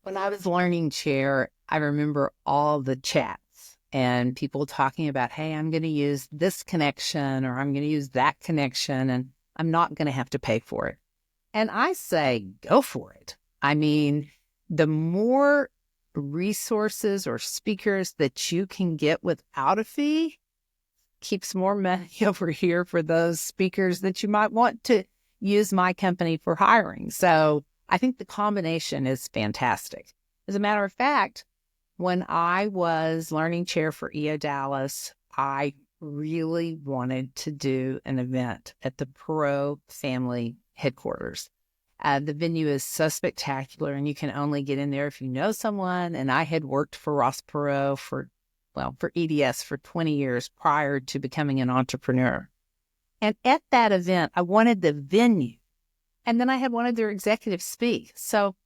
When I was learning chair, I remember all the chats and people talking about, hey, I'm going to use this connection or I'm going to use that connection and I'm not going to have to pay for it. And I say, go for it. I mean, the more resources or speakers that you can get without a fee keeps more money over here for those speakers that you might want to use my company for hiring. So I think the combination is fantastic. As a matter of fact, when I was learning chair for EO Dallas, I really wanted to do an event at the Perot family headquarters. The venue is so spectacular, and you can only get in there if you know someone. And I had worked for Ross Perot for EDS for 20 years prior to becoming an entrepreneur. And at that event, I wanted the venue, and then I had wanted their executive speak. So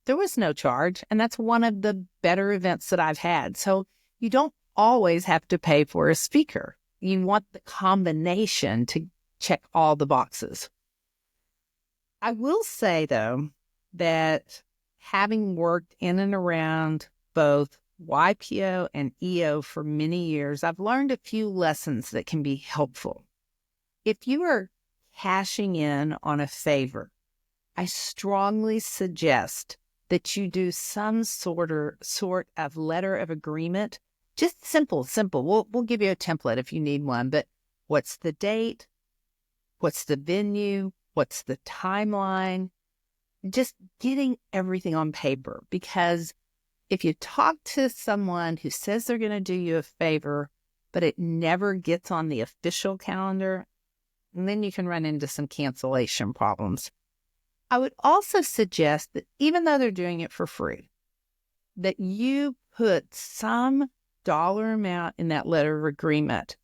there was no charge, and that's one of the better events that I've had. So you don't always have to pay for a speaker. You want the combination to check all the boxes. I will say, though, that having worked in and around both YPO and EO for many years, I've learned a few lessons that can be helpful. If you are cashing in on a favor, I strongly suggest that you do some sort of letter of agreement. Just simple. We'll give you a template if you need one, but what's the date? What's the venue? What's the timeline? Just getting everything on paper, because if you talk to someone who says they're going to do you a favor, but it never gets on the official calendar, then you can run into some cancellation problems. I would also suggest that even though they're doing it for free, that you put some dollar amount in that letter of agreement.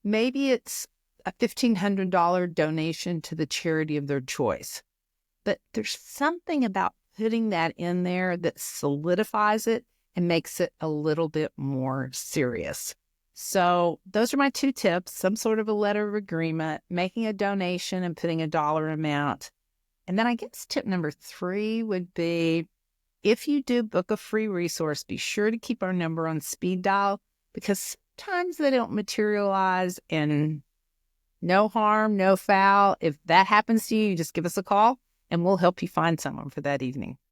Maybe it's a $1,500 donation to the charity of their choice. But there's something about putting that in there that solidifies it and makes it a little bit more serious. So those are my two tips: some sort of a letter of agreement, making a donation and putting a dollar amount. And then I guess tip number 3 would be, if you do book a free resource, be sure to keep our number on speed dial, because sometimes they don't materialize, and no harm, no foul. If that happens to you, you just give us a call and we'll help you find someone for that evening.